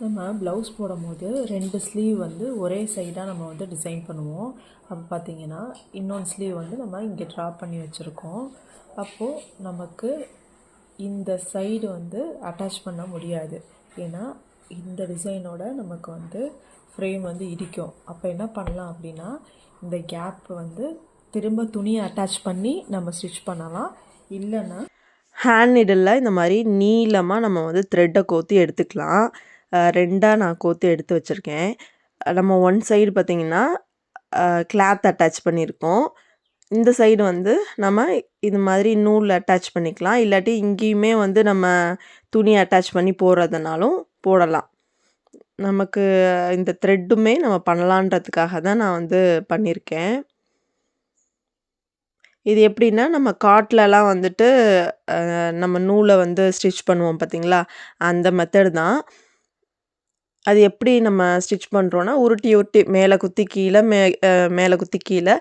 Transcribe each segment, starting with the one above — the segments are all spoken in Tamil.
நம்ம ப்ளவுஸ் போடும்போது 2 ஸ்லீவ் வந்து ஒரே சைடாக நம்ம வந்து டிசைன் பண்ணுவோம். அப்போ பார்த்திங்கன்னா இன்னொன்று ஸ்லீவ் வந்து நம்ம இங்கே ட்ரா பண்ணி வச்சுருக்கோம். அப்போது நமக்கு இந்த சைடு வந்து அட்டாச் பண்ண முடியாது. ஏன்னா இந்த டிசைனோட நமக்கு வந்து ஃப்ரேம் வந்து இடிக்கும். அப்போ என்ன பண்ணலாம் அப்படின்னா, இந்த கேப் வந்து திரும்ப துணியை அட்டாச் பண்ணி நம்ம ஸ்டிச் பண்ணலாம். இல்லைன்னா ஹேண்ட் நீடிலில் இந்த மாதிரி நீளமாக நம்ம வந்து த்ரெட்டை கோர்த்து எடுத்துக்கலாம். 2ஆக நான் கோர்த்து எடுத்து வச்சுருக்கேன். நம்ம ஒன் சைடு பார்த்திங்கன்னா கிளாத் அட்டாச் பண்ணியிருக்கோம். இந்த சைடு வந்து நம்ம இது மாதிரி நூல் அட்டாச் பண்ணிக்கலாம். இல்லாட்டி இங்கேயுமே வந்து நம்ம துணி அட்டாச் பண்ணி போடுறதுனாலும் போடலாம். நமக்கு இந்த த்ரெட்டுமே நம்ம பண்ணலான்றதுக்காக தான் நான் வந்து பண்ணியிருக்கேன். இது எப்படின்னா, நம்ம காட்லலாம் வந்துட்டு நம்ம நூலை வந்து ஸ்டிச் பண்ணுவோம் பார்த்தீங்களா, அந்த மெத்தட் தான். அது எப்படி நம்ம ஸ்டிச் பண்ணுறோன்னா, உருட்டி உருட்டி மேலே குத்தி கீழே மேலே குத்தி கீழே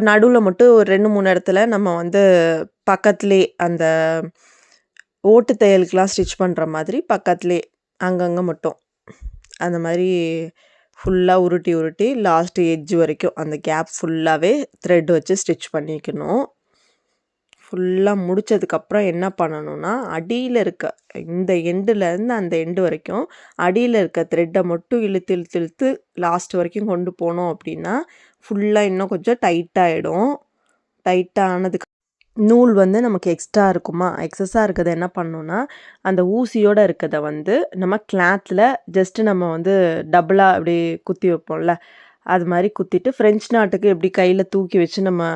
நடுவில் மட்டும் ஒரு 2, 3 இடத்துல நம்ம வந்து பக்கத்துலேயே அந்த ஓட்டு தையலுக்கெலாம் ஸ்டிச் பண்ணுற மாதிரி பக்கத்துலேயே அங்கங்கே மட்டும் அந்த மாதிரி ஃபுல்லாக உருட்டி உருட்டி லாஸ்ட்டு எட்ஜ் வரைக்கும் அந்த கேப் ஃபுல்லாகவே த்ரெட் வச்சு ஸ்டிச் பண்ணிக்கணும். ஃபுல்லாக முடித்ததுக்கப்புறம் என்ன பண்ணணும்னா, அடியில் இருக்க இந்த எண்டுலேருந்து அந்த எண்டு வரைக்கும் அடியில் இருக்க த்ரெட்டை மட்டும் இழுத்து இழுத்து இழுத்து லாஸ்ட் வரைக்கும் கொண்டு போனோம் அப்படின்னா ஃபுல்லாக இன்னும் கொஞ்சம் டைட்டாகிடும். டைட்டாக ஆனதுக்கு நூல் வந்து நமக்கு எக்ஸ்ட்ரா இருக்குமா, எக்ஸஸாக இருக்கிறத என்ன பண்ணணும்னா, அந்த ஊசியோடு இருக்கிறத வந்து நம்ம கிளாத்தில் ஜஸ்ட்டு நம்ம வந்து டபுளாக அப்படி குத்தி வைப்போம்ல, அது மாதிரி குத்திட்டு ஃப்ரெஞ்ச் நாட்டுக்கு எப்படி கையில் தூக்கி வச்சு நம்ம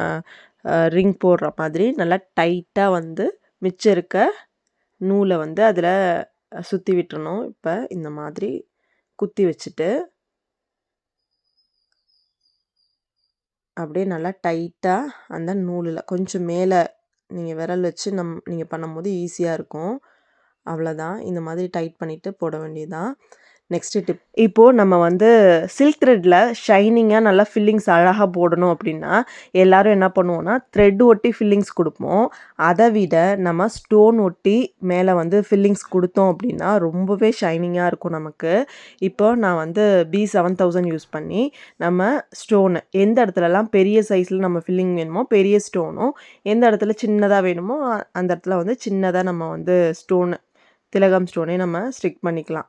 ரிங் போடுற மாதிரி நல்லா டைட்டாக வந்து மிச்சம் இருக்க நூலை வந்து அதில் சுற்றி விட்டுறணும். இப்போ இந்த மாதிரி குத்தி வச்சுட்டு அப்படியே நல்லா டைட்டாக அந்த நூலில் கொஞ்சம் மேலே நீங்கள் விரல் வச்சு நீங்கள் பண்ணும்போது ஈஸியாக இருக்கும். அவ்வளோதான். இந்த மாதிரி டைட் பண்ணிவிட்டு போட வேண்டியதுதான். நெக்ஸ்ட்டு டிப், இப்போது நம்ம வந்து சில்க் த்ரெட்டில் ஷைனிங்காக நல்லா ஃபில்லிங்ஸ் அழகாக போடணும் அப்படின்னா எல்லோரும் என்ன பண்ணுவோன்னா, த்ரெட் ஒட்டி ஃபில்லிங்ஸ் கொடுப்போம். அதை விட நம்ம ஸ்டோன் ஒட்டி மேலே வந்து ஃபில்லிங்ஸ் கொடுத்தோம் அப்படின்னா ரொம்பவே ஷைனிங்காக இருக்கும் நமக்கு. இப்போ நான் வந்து B7000 யூஸ் பண்ணி நம்ம ஸ்டோனு எந்த இடத்துலலாம் பெரிய சைஸில் நம்ம ஃபில்லிங் வேணுமோ பெரிய ஸ்டோனும், எந்த இடத்துல சின்னதாக வேணுமோ அந்த இடத்துல வந்து சின்னதாக நம்ம வந்து ஸ்டோனு திலகம் ஸ்டோனே நம்ம ஸ்டிக் பண்ணிக்கலாம்.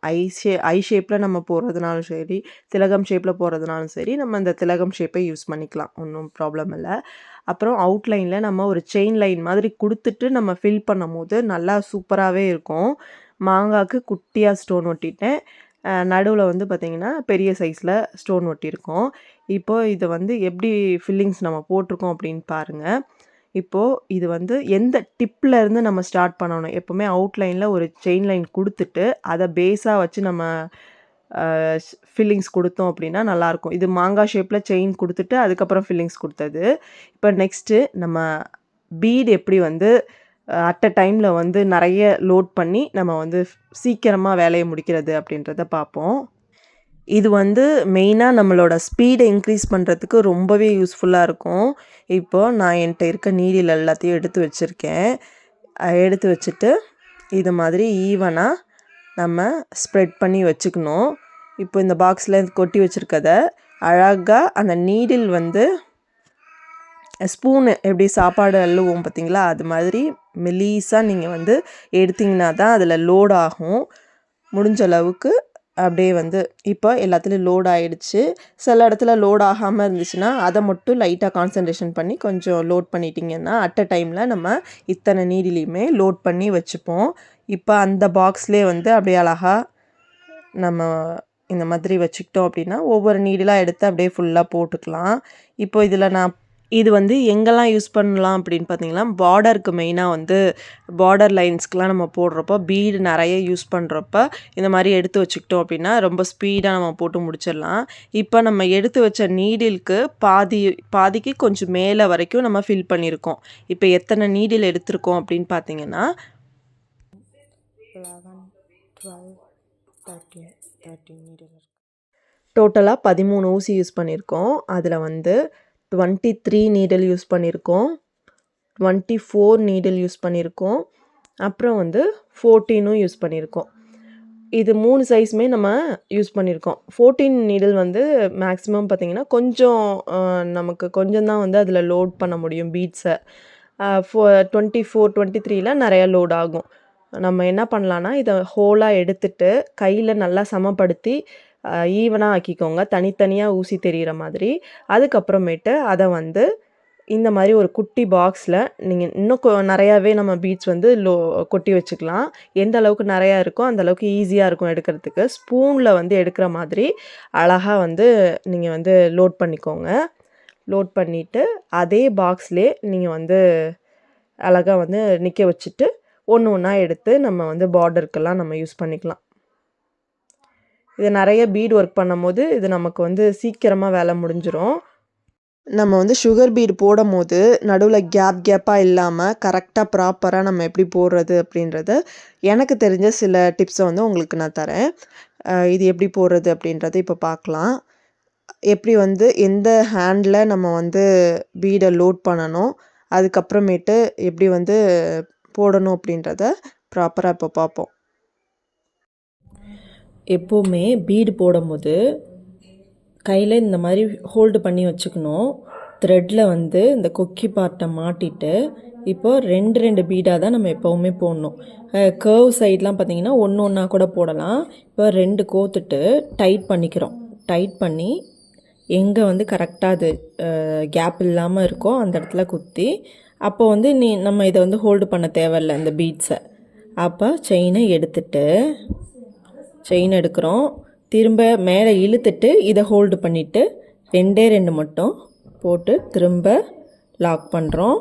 ஐ ஷேப்பில் நம்ம போடுறதுனாலும் சரி, திலகம் ஷேப்பில் போடுறதுனாலும் சரி, நம்ம இந்த திலகம் ஷேப்பை யூஸ் பண்ணிக்கலாம். ஒன்றும் ப்ராப்ளம் இல்லை. அப்புறம் அவுட்லைனில் நம்ம ஒரு செயின் லைன் மாதிரி கொடுத்துட்டு நம்ம ஃபில் பண்ணும்போது நல்லா சூப்பராகவே இருக்கும். மாங்காய்க்கு குட்டியாக ஸ்டோன் ஒட்டிட்டேன். நடுவில் வந்து பார்த்திங்கன்னா பெரிய சைஸில் ஸ்டோன் ஒட்டியிருக்கோம். இப்போது இதை வந்து எப்படி ஃபில்லிங்ஸ் நம்ம போட்டிருக்கோம் அப்படின்னு பாருங்கள். இப்போது இது வந்து எந்த டிப்லேருந்து நம்ம ஸ்டார்ட் பண்ணணும். எப்போவுமே அவுட்லைனில் ஒரு செயின் லைன் கொடுத்துட்டு அதை பேஸாக வச்சு நம்ம ஃபில்லிங்ஸ் கொடுத்தோம் அப்படின்னா நல்லாயிருக்கும். இது மாங்காய் ஷேப்பில் செயின் கொடுத்துட்டு அதுக்கப்புறம் ஃபில்லிங்ஸ் கொடுத்தது. இப்போ நெக்ஸ்ட்டு நம்ம பீட் எப்படி வந்து அட் அ டைமில் வந்து நிறைய லோட் பண்ணி நம்ம வந்து சீக்கிரமாக வேலையை முடிக்கிறது அப்படின்றத பார்ப்போம். இது வந்து மெயினாக நம்மளோட ஸ்பீடை இன்க்ரீஸ் பண்ணுறதுக்கு ரொம்பவே யூஸ்ஃபுல்லாக இருக்கும். இப்போது நான் என்கிட்ட இருக்க நீடில் எல்லாத்தையும் எடுத்து வச்சுருக்கேன். எடுத்து வச்சுட்டு இது மாதிரி ஈவனாக நம்ம ஸ்ப்ரெட் பண்ணி வச்சுக்கணும். இப்போ இந்த பாக்ஸில் கொட்டி வச்சுருக்கத அழகாக அந்த நீடில் வந்து ஸ்பூனு எப்படி சாப்பாடு அள்ளுவோம் பார்த்திங்களா, அது மாதிரி மெலீஸாக நீங்கள் வந்து எடுத்திங்கன்னா தான் அதில் லோட் ஆகும். முடிஞ்ச அளவுக்கு அப்படியே வந்து இப்போ எல்லாத்துலேயும் லோட் ஆகிடுச்சு. சில இடத்துல லோட் ஆகாமல் இருந்துச்சுன்னா அதை மட்டும் லைட்டாக கான்சன்ட்ரேஷன் பண்ணி கொஞ்சம் லோட் பண்ணிட்டிங்கன்னா அட் அ டைமில் நம்ம இத்தனை நீடிலையுமே லோட் பண்ணி வச்சுப்போம். இப்போ அந்த பாக்ஸ்லேயே வந்து அப்படியே அழகாக நம்ம இந்த மாதிரி வச்சுக்கிட்டோம் அப்படின்னா ஒவ்வொரு நீடிலாக எடுத்து அப்படியே ஃபுல்லாக போட்டுக்கலாம். இப்போ இதில் நான் இது வந்து எங்கெல்லாம் யூஸ் பண்ணலாம் அப்படின்னு பார்த்தீங்கன்னா, பார்டருக்கு மெயினாக வந்து பார்டர் லைன்ஸ்க்கெலாம் நம்ம போடுறப்போ பீடு நிறைய யூஸ் பண்ணுறப்ப இந்த மாதிரி எடுத்து வச்சுக்கிட்டோம் அப்படின்னா ரொம்ப ஸ்பீடாக நம்ம போட்டு முடிச்சிடலாம். இப்போ நம்ம எடுத்து வச்ச நீடிலுக்கு பாதிக்கு கொஞ்சம் மேலே வரைக்கும் நம்ம ஃபில் பண்ணியிருக்கோம். இப்போ எத்தனை நீடில் எடுத்திருக்கோம் அப்படின்னு பார்த்தீங்கன்னா 11, 12, 13 நீடில் இருக்கு. டோட்டலாக 13 ஊசி யூஸ் பண்ணியிருக்கோம். அதில் வந்து 23 நீடில் யூஸ் பண்ணியிருக்கோம், 24 நீடில் யூஸ் பண்ணியிருக்கோம், அப்புறம் வந்து 14ம் யூஸ் பண்ணியிருக்கோம். இது 3 சைஸுமே நம்ம யூஸ் பண்ணியிருக்கோம். 14 நீடில் வந்து மேக்ஸிமம் பார்த்தீங்கன்னா, கொஞ்சம் நமக்கு கொஞ்சம் தான் வந்து அதில லோட் பண்ண முடியும் பீட்ஸ. 24, 23ல நெறைய லோட் ஆகும். நம்ம என்ன பண்ணலான்னா, இத ஹோலா எடுத்துட்டு, கையில நல்லா சமப்படுத்தி ஈவனா ஆக்கிக்கோங்க. தனித்தனியா ஊசி தெரியிற மாதிரி. அதுக்கப்புறமேட்டு அத வந்து இந்த மாரி ஒரு குட்டி பாக்ஸ்ல நீங்க இன்னும் நெறையாவே நம்ம பீட்ஸ் வந்து கொட்டி வச்சுக்கலாம். எந்த அளவுக்கு நெறையா இருக்கோ, அந்த அளவுக்கு ஈஸியா இருக்கும் எடுக்கிறதுக்கு. ஸ்பூன்ல வந்து எடுக்கிற மாதிரி அழகா வந்து நீங்க வந்து லோட் பண்ணிக்கோங்க. லோட் பண்ணிட்டு, அதே பாக்ஸ்லயே நீங்க வந்து அழகா வந்து நிக்க வச்சுட்டு, ஒண்ணு ஒண்ணா எடுத்து நம்ம வந்து பார்டருக்கெல்லாம் நம்ம யூஸ் பண்ணிக்கலாம். இது நெறைய பீட் ஒர்க் பண்ணும்போது, இது நமக்கு வந்து சீக்கிரமா வேலை முடிஞ்சிரும். நம்ம வந்து சுகர் பீட் போடும்போது, நடுவுல கேப்பா இல்லாம, கரெக்ட்டா ப்ராப்பரா நம்ம எப்படி போடுறது அப்படின்றத, எனக்கு தெரிஞ்ச சில டிப்ஸ வந்து உங்களுக்கு நான் தரேன். இது எப்படி போடுறது அப்படின்றத இப்ப பார்க்கலாம். எப்படி வந்து எந்த ஹேண்ட்ல நம்ம வந்து பீட லோட் பண்ணணும், அதுக்கப்புறமேட்டு எப்படி வந்து போடணும் அப்படின்றத ப்ராப்பரா இப்ப பார்ப்போம். எப்போவுமே பீடு போடும்போது கையில் இந்த மாதிரி ஹோல்டு பண்ணி வச்சுக்கணும். த்ரெட்டில் வந்து இந்த கொக்கி பார்ட்டை மாட்டிட்டு இப்போ 2 பீடாக தான் நம்ம எப்போவுமே போடணும். கர்வ் சைட்லாம் பார்த்தீங்கன்னா ஒன்றா கூட போடலாம். இப்போ 2 கோத்துட்டு டைட் பண்ணிக்கிறோம். டைட் பண்ணி எங்கே வந்து கரெக்டாக அது கேப் இல்லாமல் இருக்கோ அந்த இடத்துல குத்தி, அப்போ வந்து நம்ம இதை வந்து ஹோல்டு பண்ண தேவையில்லை இந்த பீட்ஸை. அப்போ செயினை எடுக்கிறோம். திரும்ப மேலே இழுத்துட்டு இதை ஹோல்டு பண்ணிவிட்டு 2 மட்டும் போட்டு திரும்ப லாக் பண்ணுறோம்.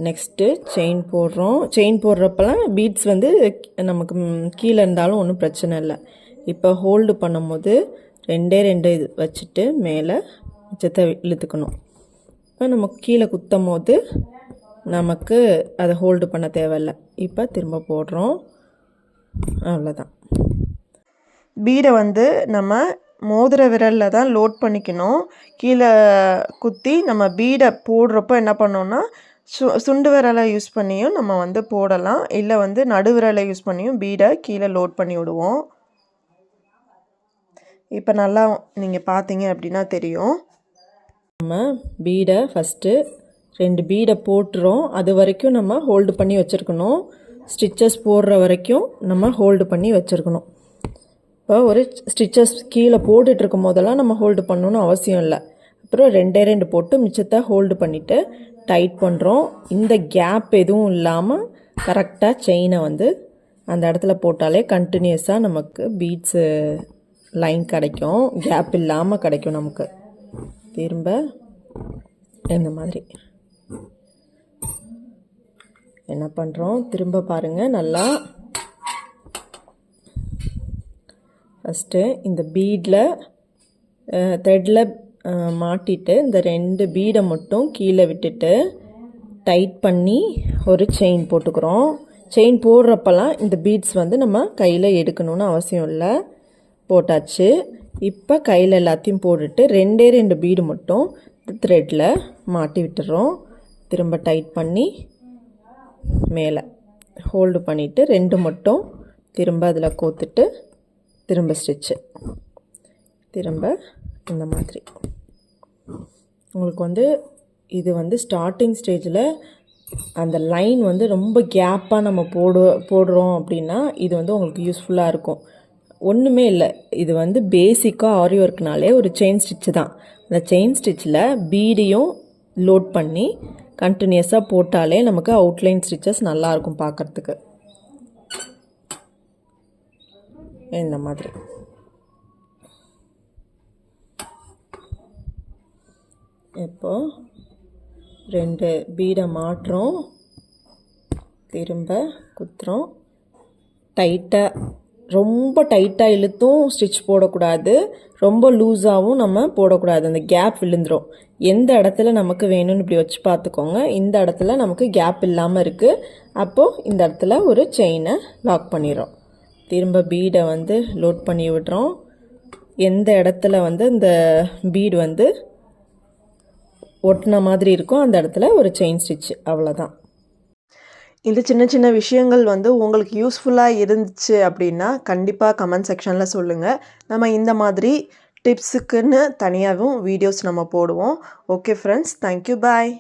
நெக்ஸ்ட்டு செயின் போடுறோம். செயின் போடுறப்பெல்லாம் பீட்ஸ் வந்து நமக்கு கீழே இருந்தாலும் ஒன்றும் பிரச்சனை இல்லை. இப்போ ஹோல்டு பண்ணும்போது 2 இது வச்சுட்டு மேலே மிச்சத்தை இழுத்துக்கணும். இப்போ நமக்கு கீழே குத்தும் போது நமக்கு அதை ஹோல்டு பண்ண தேவையில்லை. இப்போ திரும்ப போடுறோம். அவ்வளோதான். பீடை வந்து நம்ம மோதிர விரலில் தான் லோட் பண்ணிக்கணும். கீழே குத்தி நம்ம பீடை போடுறப்போ என்ன பண்ணோன்னா, சுண்டு விரலை யூஸ் பண்ணியும் நம்ம வந்து போடலாம். இல்லை வந்து நடு விரலை யூஸ் பண்ணியும் பீடை கீழே லோட் பண்ணி விடுவோம். இப்போ நல்லா நீங்கள் பார்த்தீங்க அப்படின்னா தெரியும். நம்ம பீடை ஃபஸ்ட்டு 2 பீடை போட்டுறோம். அது வரைக்கும் நம்ம ஹோல்டு பண்ணி வச்சுருக்கணும். ஸ்டிச்சஸ் போடுற வரைக்கும் நம்ம ஹோல்டு பண்ணி வச்சுருக்கணும். இப்போ ஒரு ஸ்டிச்சஸ் கீழே போட்டுட்டு இருக்கும் போதெல்லாம் நம்ம ஹோல்டு பண்ணணும்னு அவசியம் இல்லை. அப்புறம் 2 போட்டு மிச்சத்தை ஹோல்டு பண்ணிவிட்டு டைட் பண்ணுறோம். இந்த கேப் எதுவும் இல்லாமல் கரெக்டாக செயினை வந்து அந்த இடத்துல போட்டாலே கண்டினியூஸாக நமக்கு பீட்ஸு லைன் கிடைக்கும். கேப் இல்லாமல் கிடைக்கும் நமக்கு. திரும்ப இந்த மாதிரி என்ன பண்ணுறோம், திரும்ப பாருங்கள் நல்லா. ஃபஸ்ட்டு இந்த பீடில் த்ரெட்டில் மாட்டிட்டு இந்த 2 பீடை மட்டும் கீழே விட்டுட்டு டைட் பண்ணி ஒரு செயின் போட்டுக்கிறோம். செயின் போடுறப்பெல்லாம் இந்த பீட்ஸ் வந்து நம்ம கையில் எடுக்கணும்னு அவசியம் இல்லை. போட்டாச்சு. இப்போ கையில் எல்லாத்தையும் போட்டுட்டு 2 பீடு மட்டும் த்ரெட்டில் மாட்டி விட்டுறோம். திரும்ப டைட் பண்ணி மேலே ஹோல்டு பண்ணிவிட்டு 2 மட்டும் திரும்ப அதில் கோத்துட்டு திரும்ப ஸ்டிச்சு. திரும்ப இந்த மாதிரி உங்களுக்கு வந்து இது வந்து ஸ்டார்டிங் ஸ்டேஜில் அந்த லைன் வந்து ரொம்ப கேப்பாக நம்ம போடுறோம் அப்படின்னா இது வந்து உங்களுக்கு யூஸ்ஃபுல்லாக இருக்கும். ஒன்றுமே இல்லை, இது வந்து பேசிக்காக ஆரி ஒர்க்னாலே ஒரு செயின் ஸ்டிச்சு தான். அந்த செயின் ஸ்டிச்சில் பீடையும் லோட் பண்ணி கண்டினியூஸாக போட்டாலே நமக்கு அவுட்லைன் ஸ்டிச்சஸ் நல்லாயிருக்கும் பார்க்குறதுக்கு. இந்த மாதிரி இப்போ 2 பீடை மாட்டுறோம். திரும்ப குத்துறோம். டைட்டாக ரொம்ப டைட்டாக இழுத்தும் ஸ்டிச் போடக்கூடாது, ரொம்ப லூஸாகவும் நம்ம போடக்கூடாது. அந்த கேப் விழுந்துடும். எந்த இடத்துல நமக்கு வேணும்னு இப்படி வச்சு பார்த்துக்கோங்க. இந்த இடத்துல நமக்கு கேப் இல்லாமல் இருக்குது. அப்போது இந்த இடத்துல ஒரு செயினை லாக் பண்ணிடுறோம். திரும்ப பீடை வந்து லோட் பண்ணி விடுறோம். எந்த இடத்துல வந்து இந்த பீடு வந்து ஒட்டின மாதிரி இருக்கும் அந்த இடத்துல ஒரு செயின் ஸ்டிச். அவ்வளோதான். இந்த சின்ன சின்ன விஷயங்கள் வந்து உங்களுக்கு யூஸ்ஃபுல்லாக இருந்துச்சு அப்படின்னா கண்டிப்பாக கமெண்ட் செக்ஷனில் சொல்லுங்கள். நம்ம இந்த மாதிரி டிப்ஸுக்குன்னு தனியாகவும் வீடியோஸ் நம்ம போடுவோம். ஓகே ஃப்ரெண்ட்ஸ், தேங்க்யூ, பாய்.